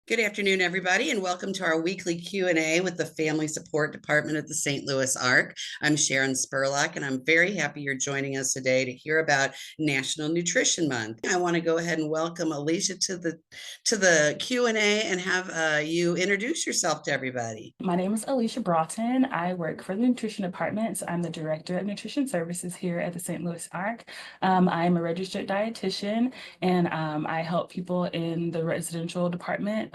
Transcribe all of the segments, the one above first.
Good afternoon, everybody, and welcome to our weekly Q&A with the Family Support Department at the St. Louis Arc. I'm Sharon Spurlock, and I'm very happy you're joining us today to hear about National Nutrition Month. I want to go ahead and welcome Alicia to the Q&A and have you introduce yourself to everybody. My name is Alicia Broughton. I work for the Nutrition Department. So I'm the Director of Nutrition Services here at the St. Louis Arc. I'm a registered dietitian, and I help people in the residential department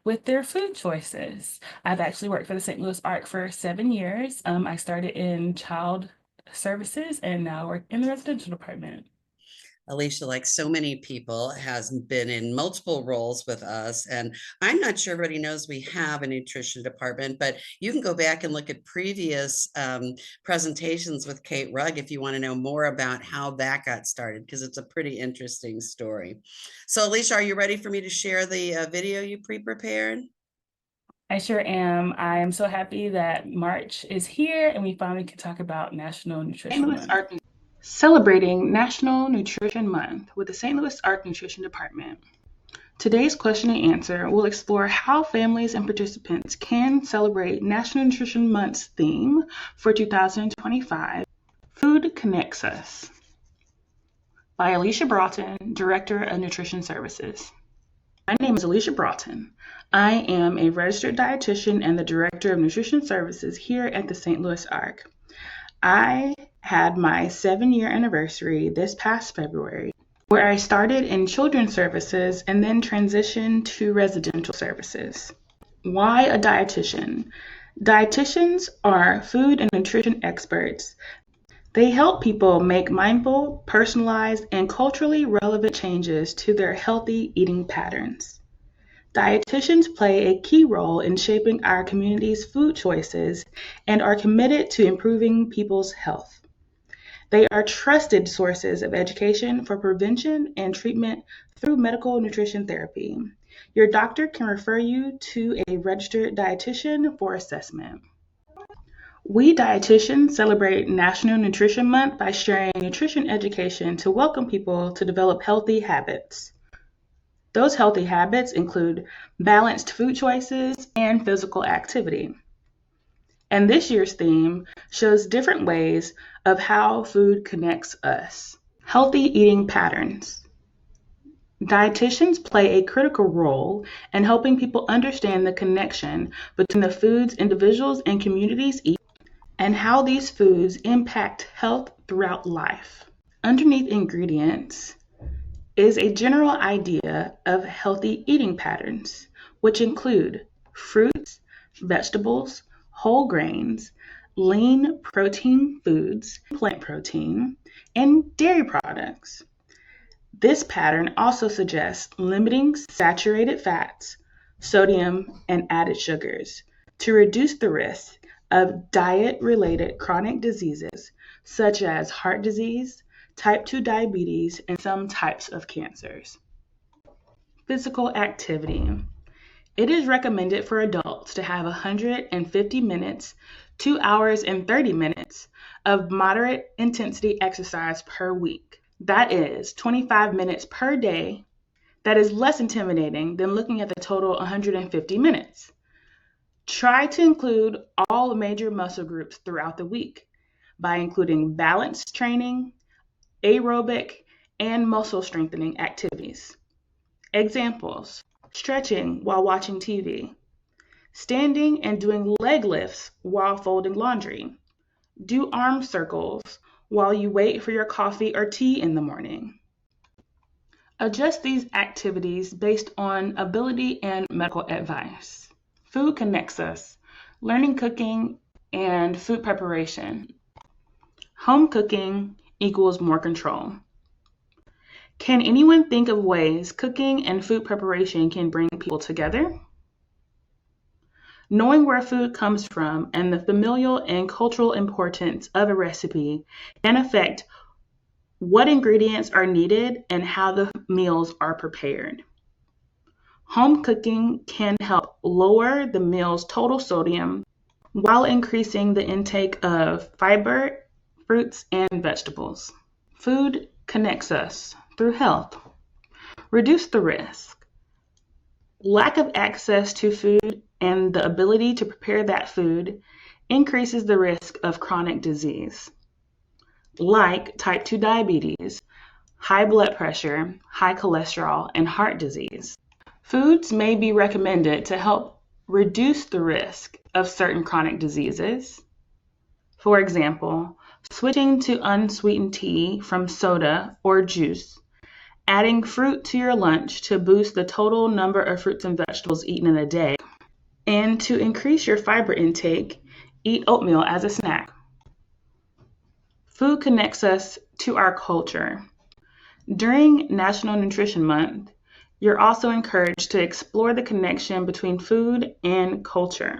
with their food choices. I've actually worked for the St. Louis Arc for 7 years. I started in child services and now work in the residential department. Alicia, like so many people, has been in multiple roles with us. And I'm not sure everybody knows we have a nutrition department, but you can go back and look at previous presentations with Kate Rugg if you want to know more about how that got started, because it's a pretty interesting story. So, Alicia, are you ready for me to share the video you pre-prepared? I sure am. I am so happy that March is here and we finally can talk about National St. Nutrition Louis Month. Arc celebrating National Nutrition Month with the St. Louis Arc Nutrition Department. Today's question and answer will explore how families and participants can celebrate National Nutrition Month's theme for 2025, Food Connects Us, by Alicia Broughton, Director of Nutrition Services. My name is Alicia Broughton. I am a registered dietitian and the Director of Nutrition Services here at the St. Louis Arc. I had my 7-year anniversary this past February, where I started in children's services and then transitioned to residential services. Why a dietitian? Dietitians are food and nutrition experts. They help people make mindful, personalized, and culturally relevant changes to their healthy eating patterns. Dietitians play a key role in shaping our community's food choices and are committed to improving people's health. They are trusted sources of education for prevention and treatment through medical nutrition therapy. Your doctor can refer you to a registered dietitian for assessment. We dietitians celebrate National Nutrition Month by sharing nutrition education to welcome people to develop healthy habits. Those healthy habits include balanced food choices and physical activity. And this year's theme shows different ways of how food connects us. Healthy eating patterns. Dietitians play a critical role in helping people understand the connection between the foods individuals and communities eat and how these foods impact health throughout life. Underneath ingredients is a general idea of healthy eating patterns, which include fruits, vegetables, whole grains, lean protein foods, plant protein, and dairy products. This pattern also suggests limiting saturated fats, sodium, and added sugars to reduce the risk of diet-related chronic diseases such as heart disease, type 2 diabetes, and some types of cancers. Physical activity. It is recommended for adults to have 150 minutes, 2 hours and 30 minutes of moderate intensity exercise per week. That is 25 minutes per day. That is less intimidating than looking at the total 150 minutes. Try to include all major muscle groups throughout the week by including balance training, aerobic, and muscle strengthening activities. Examples: stretching while watching TV, standing and doing leg lifts while folding laundry, do arm circles while you wait for your coffee or tea in the morning. Adjust these activities based on ability and medical advice. Food connects us. Learning cooking and food preparation. Home cooking equals more control. Can anyone think of ways cooking and food preparation can bring people together? Knowing where food comes from and the familial and cultural importance of a recipe can affect what ingredients are needed and how the meals are prepared. Home cooking can help lower the meal's total sodium while increasing the intake of fiber, fruits, and vegetables. Food connects us through health. Reduce the risk. Lack of access to food and the ability to prepare that food increases the risk of chronic disease, like type 2 diabetes, high blood pressure, high cholesterol, and heart disease. Foods may be recommended to help reduce the risk of certain chronic diseases. For example, switching to unsweetened tea from soda or juice, adding fruit to your lunch to boost the total number of fruits and vegetables eaten in a day, and to increase your fiber intake, eat oatmeal as a snack. Food connects us to our culture. During National Nutrition Month, you're also encouraged to explore the connection between food and culture.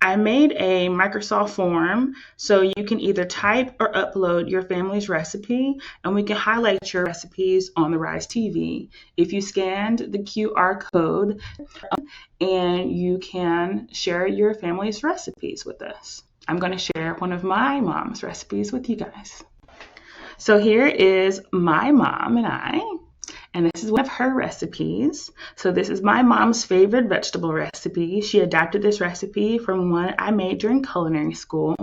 I made a Microsoft form so you can either type or upload your family's recipe, and we can highlight your recipes on the Rise TV. If you scanned the QR code, and you can share your family's recipes with us. I'm going to share one of my mom's recipes with you guys. So here is my mom and I, and this is one of her recipes. So this is my mom's favorite vegetable recipe. She adapted this recipe from one I made during culinary school.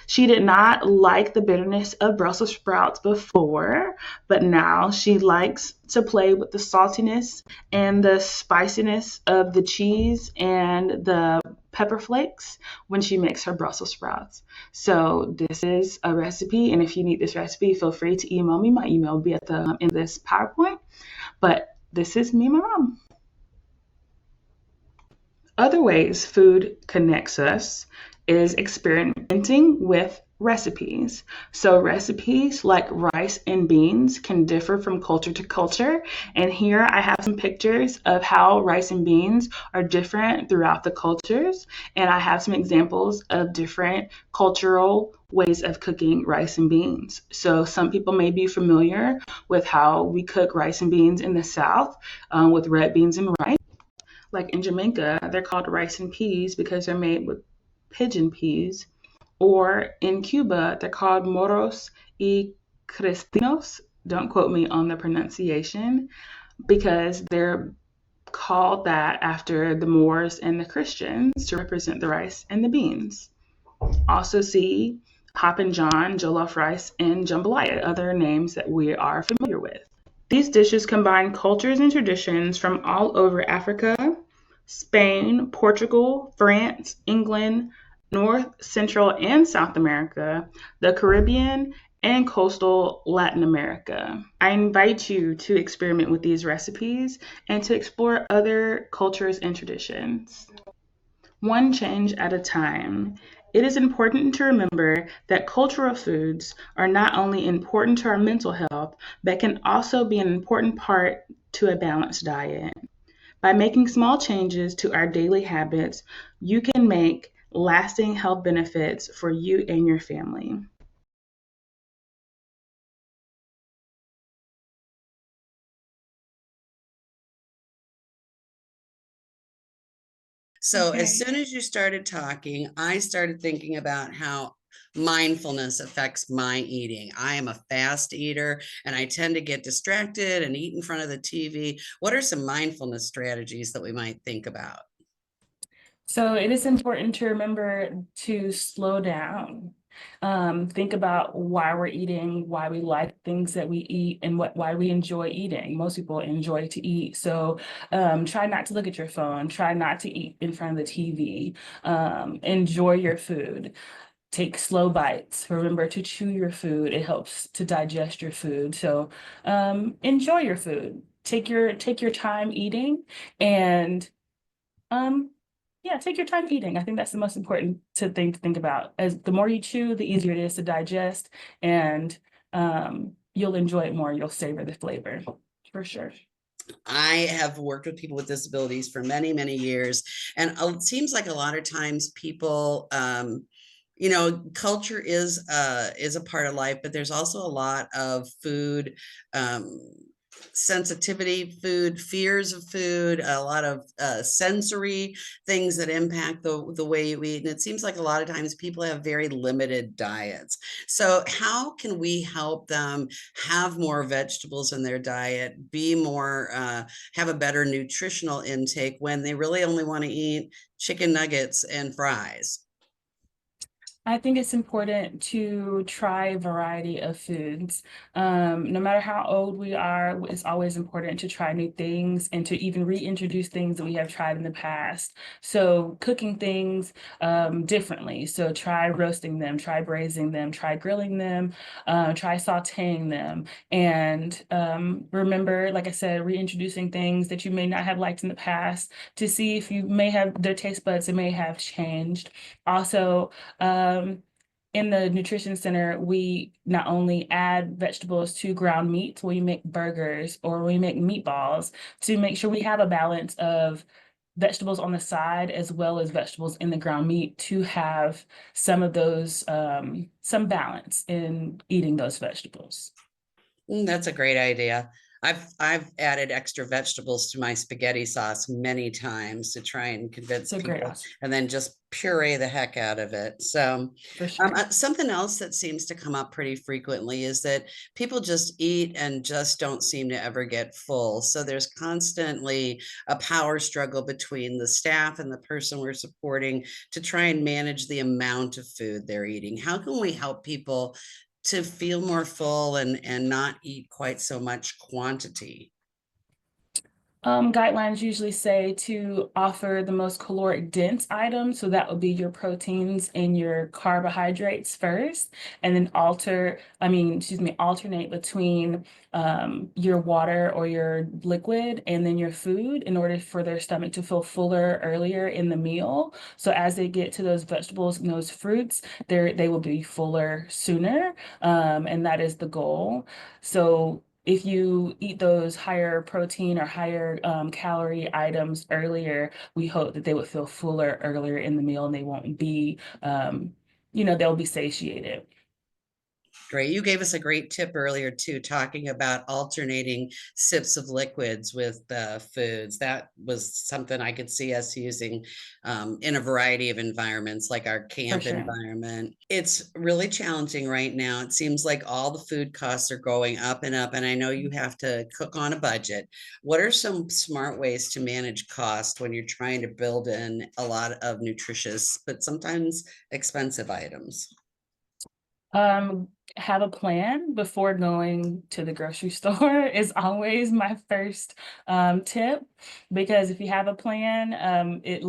She did not like the bitterness of Brussels sprouts before, but now she likes to play with the saltiness and the spiciness of the cheese and the pepper flakes when she makes her Brussels sprouts. So this is a recipe, and if you need this recipe, feel free to email me. My email will be at the in this PowerPoint. But this is me and my mom. Other ways food connects us is experimenting with recipes. So recipes like rice and beans can differ from culture to culture. And here I have some pictures of how rice and beans are different throughout the cultures. And I have some examples of different cultural ways of cooking rice and beans. So some people may be familiar with how we cook rice and beans in the South with red beans and rice. Like in Jamaica, they're called rice and peas because they're made with pigeon peas. Or in Cuba, they're called moros y cristinos. Don't quote me on the pronunciation, because they're called that after the Moors and the Christians to represent the rice and the beans. Also see Hoppin' John, jollof rice, and jambalaya, other names that we are familiar with. These dishes combine cultures and traditions from all over Africa, Spain, Portugal, France, England, North, Central, and South America, the Caribbean, and coastal Latin America. I invite you to experiment with these recipes and to explore other cultures and traditions. One change at a time. It is important to remember that cultural foods are not only important to our mental health, but can also be an important part to a balanced diet. By making small changes to our daily habits, you can make lasting health benefits for you and your family. So Okay. as soon as you started talking, I started thinking about how mindfulness affects my eating. I am a fast eater and I tend to get distracted and eat in front of the TV. What are some mindfulness strategies that we might think about? So it is important to remember to slow down. Think about why we're eating, why we like things that we eat, and why we enjoy eating. Most people enjoy to eat. So try not to look at your phone, try not to eat in front of the TV. Enjoy your food. Take slow bites. Remember to chew your food. It helps to digest your food. So enjoy your food. Take your time eating, and um, yeah, take your time eating. I think that's the most important to think about. As the more you chew, the easier it is to digest, and you'll enjoy it more. You'll savor the flavor for sure. I have worked with people with disabilities for many, many years, and it seems like a lot of times people, culture is a part of life, but there's also a lot of food, um, sensitivity food, fears of food, a lot of sensory things that impact the way you eat. And it seems like a lot of times people have very limited diets. So how can we help them have more vegetables in their diet, be more, have a better nutritional intake when they really only want to eat chicken nuggets and fries? I think it's important to try a variety of foods. No matter how old we are, it's always important to try new things and to even reintroduce things that we have tried in the past. So cooking things differently. So try roasting them, try braising them, try grilling them, try sauteing them. And remember, like I said, reintroducing things that you may not have liked in the past to see if you may have their taste buds, it may have changed. Also, in the nutrition center, we not only add vegetables to ground meat when we make burgers or we make meatballs to make sure we have a balance of vegetables on the side as well as vegetables in the ground meat to have some of those, some balance in eating those vegetables. That's a great idea. I've added extra vegetables to my spaghetti sauce many times to try and convince It's a great people, option and then just puree the heck out of it. So, for sure. something else that seems to come up pretty frequently is that people just eat and just don't seem to ever get full. So there's constantly a power struggle between the staff and the person we're supporting to try and manage the amount of food they're eating. How can we help people to feel more full and not eat quite so much quantity? Guidelines usually say to offer the most caloric dense items. So that would be your proteins and your carbohydrates first, and then alternate between your water or your liquid and then your food in order for their stomach to feel fuller earlier in the meal. So as they get to those vegetables and those fruits, they will be fuller sooner. And that is the goal. So if you eat those higher protein or higher calorie items earlier, we hope that they would feel fuller earlier in the meal and they won't be, they'll be satiated. Great. You gave us a great tip earlier too, talking about alternating sips of liquids with foods. That was something I could see us using in a variety of environments, like our For camp sure. environment. It's really challenging right now. It seems like all the food costs are going up and up, and I know you have to cook on a budget. What are some smart ways to manage cost when you're trying to build in a lot of nutritious, but sometimes expensive items? Um, have a plan before going to the grocery store is always my first tip, because if you have a plan, it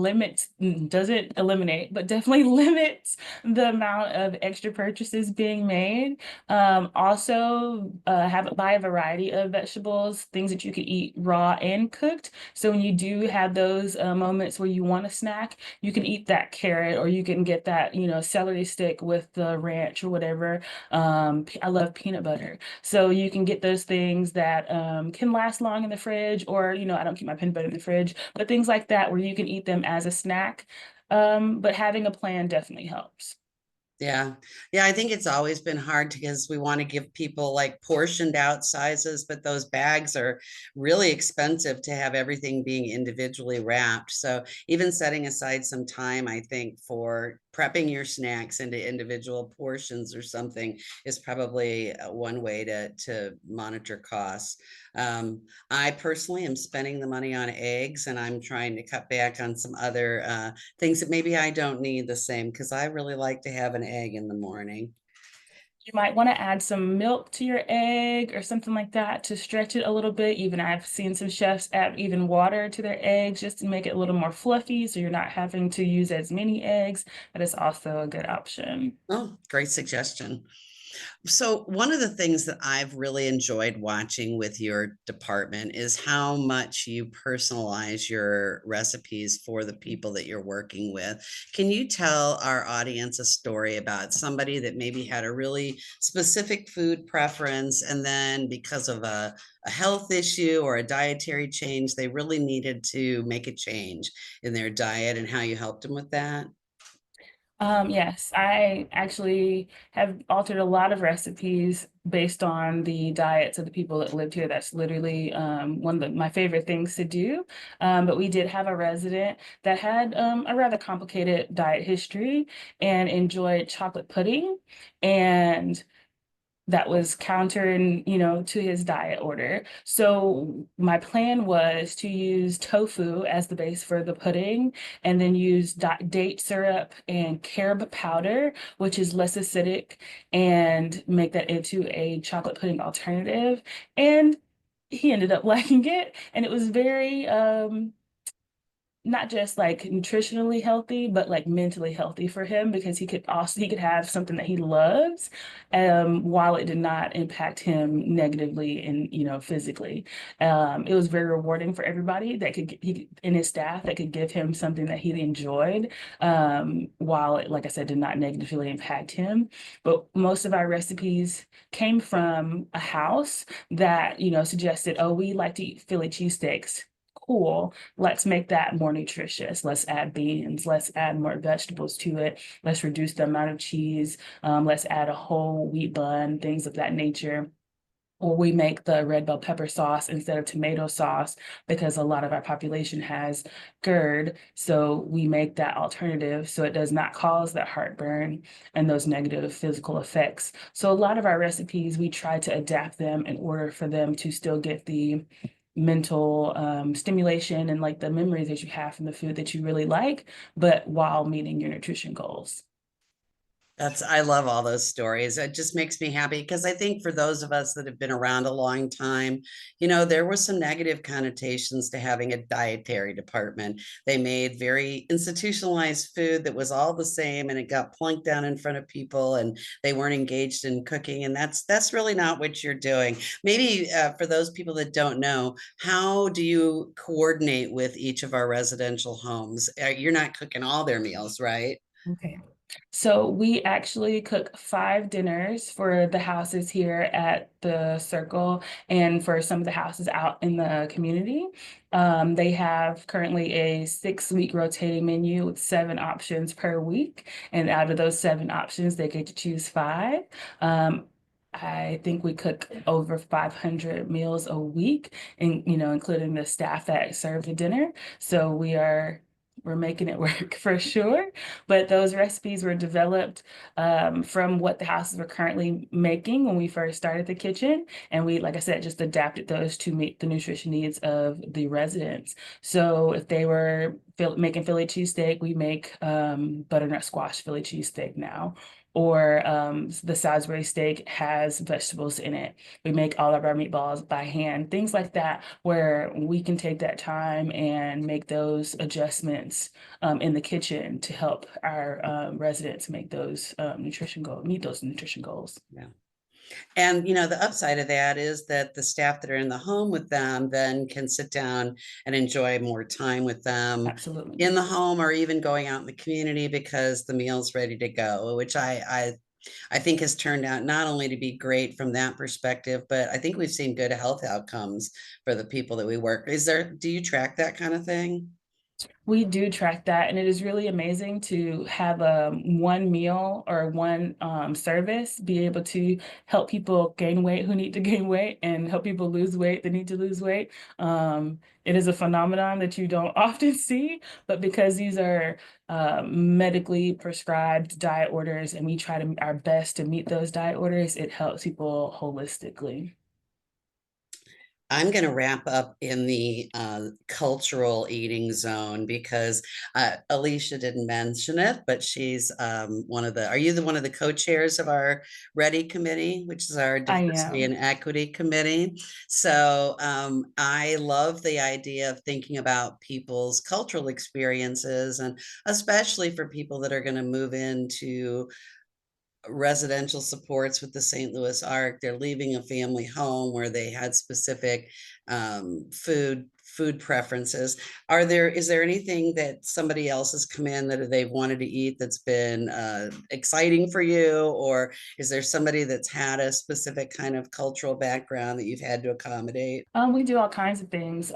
doesn't eliminate, but definitely limits the amount of extra purchases being made. Also, buy a variety of vegetables, things that you could eat raw and cooked. So when you do have those moments where you want a snack, you can eat that carrot, or you can get that, celery stick with the ranch or whatever. I love peanut butter. So you can get those things that can last long in the fridge, or, I don't keep my peanut butter in the fridge, but things like that where you can eat them as a snack. But having a plan definitely helps. Yeah. Yeah, I think it's always been hard because we want to give people like portioned out sizes, but those bags are really expensive to have everything being individually wrapped. So even setting aside some time, I think, for prepping your snacks into individual portions or something is probably one way to monitor costs. I personally am spending the money on eggs, and I'm trying to cut back on some other things that maybe I don't need the same, because I really like to have an egg in the morning. You might want to add some milk to your egg or something like that to stretch it a little bit. Even I've seen some chefs add even water to their eggs just to make it a little more fluffy, so you're not having to use as many eggs. That is also a good option. Oh, great suggestion. So one of the things that I've really enjoyed watching with your department is how much you personalize your recipes for the people that you're working with. Can you tell our audience a story about somebody that maybe had a really specific food preference, and then because of a health issue or a dietary change, they really needed to make a change in their diet, and how you helped them with that? Yes, I actually have altered a lot of recipes based on the diets of the people that lived here. That's literally one of my favorite things to do. But we did have a resident that had a rather complicated diet history and enjoyed chocolate pudding. And that was counter to his diet order. So my plan was to use tofu as the base for the pudding and then use date syrup and carob powder, which is less acidic, and make that into a chocolate pudding alternative. And he ended up liking it. And it was very not just like nutritionally healthy, but like mentally healthy for him because he could have something that he loves, while it did not impact him negatively and physically. It was very rewarding for everybody that he and his staff that could give him something that he enjoyed, while it, like I said, did not negatively impact him. But most of our recipes came from a house that suggested, oh, we like to eat Philly cheesesteaks. Cool, let's make that more nutritious. Let's add beans. Let's add more vegetables to it. Let's reduce the amount of cheese. Let's add a whole wheat bun, things of that nature. Or we make the red bell pepper sauce instead of tomato sauce because a lot of our population has GERD. So we make that alternative so it does not cause that heartburn and those negative physical effects. So a lot of our recipes, we try to adapt them in order for them to still get the mental stimulation and like the memories that you have from the food that you really like, but while meeting your nutrition goals. I love all those stories. It just makes me happy because I think for those of us that have been around a long time, there was some negative connotations to having a dietary department. They made very institutionalized food that was all the same and it got plunked down in front of people and they weren't engaged in cooking. And that's really not what you're doing. Maybe for those people that don't know, how do you coordinate with each of our residential homes? You're not cooking all their meals, right? Okay. So we actually cook 5 dinners for the houses here at the circle and for some of the houses out in the community. They have currently a 6-week rotating menu with 7 options per week. And out of those 7 options, they get to choose 5. I think we cook over 500 meals a week, and including the staff that serve the dinner. So we're making it work for sure. But those recipes were developed from what the houses were currently making when we first started the kitchen. And we, like I said, just adapted those to meet the nutrition needs of the residents. So if they were making Philly cheesesteak, we make butternut squash Philly cheesesteak now. Or the Salisbury steak has vegetables in it. We make all of our meatballs by hand, things like that, where we can take that time and make those adjustments in the kitchen to help our residents make those meet those nutrition goals. Yeah. And the upside of that is that the staff that are in the home with them then can sit down and enjoy more time with them Absolutely. in the home or even going out in the community because the meal's ready to go, which I think has turned out not only to be great from that perspective, but I think we've seen good health outcomes for the people that we work. Do you track that kind of thing? We do track that, and it is really amazing to have one meal or one service be able to help people gain weight who need to gain weight and help people lose weight that need to lose weight. It is a phenomenon that you don't often see, but because these are medically prescribed diet orders and we try our best to meet those diet orders, it helps people holistically. I'm going to wrap up in the cultural eating zone because Alicia didn't mention it, but she's are you one of the co-chairs of our READY committee, which is our I diversity am. and equity committee? So I love the idea of thinking about people's cultural experiences, and especially for people that are going to move into residential supports with the St. Louis Arc. They're leaving a family home where they had specific food food preferences. Is there anything that somebody else has come in that they've wanted to eat that's been exciting for you? Or is there somebody that's had a specific kind of cultural background that you've had to accommodate? We do all kinds of things.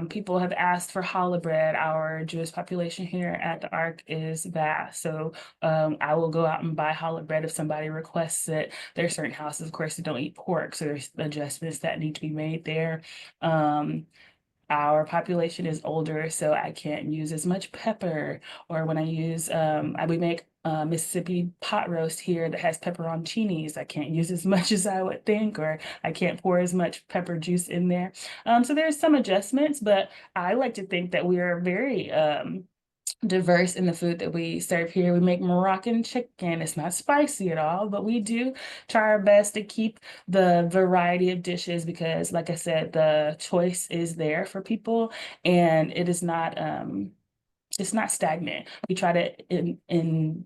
People have asked for challah bread. Our Jewish population here at the Ark is vast. So I will go out and buy challah bread if somebody requests it. There are certain houses, of course, that don't eat pork, so there's adjustments that need to be made there. Our population is older, so I can't use as much pepper. Or when I use, we make Mississippi pot roast here that has pepperoncinis. I can't use as much as I would think, or I can't pour as much pepper juice in there. So there's some adjustments, but I like to think that we are very diverse in the food that we serve here. We make Moroccan chicken. It's not spicy at all, but we do try our best to keep the variety of dishes because, like I said, the choice is there for people, and it is not it's not stagnant. We try to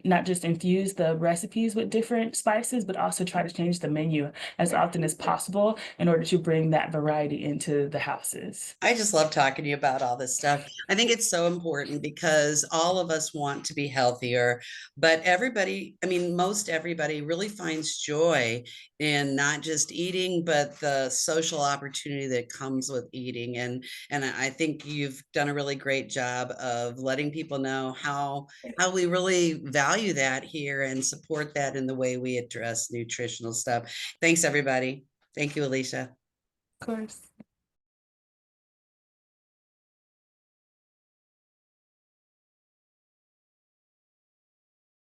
not just infuse the recipes with different spices, but also try to change the menu as often as possible in order to bring that variety into the houses. I just love talking to you about all this stuff. I think it's so important because all of us want to be healthier, but everybody, I mean, most everybody really finds joy in not just eating, but the social opportunity that comes with eating. And I think you've done a really great job of letting people know how we really value that here and support that in the way we address nutritional stuff. Thanks, everybody. Thank you, Alicia. Of course.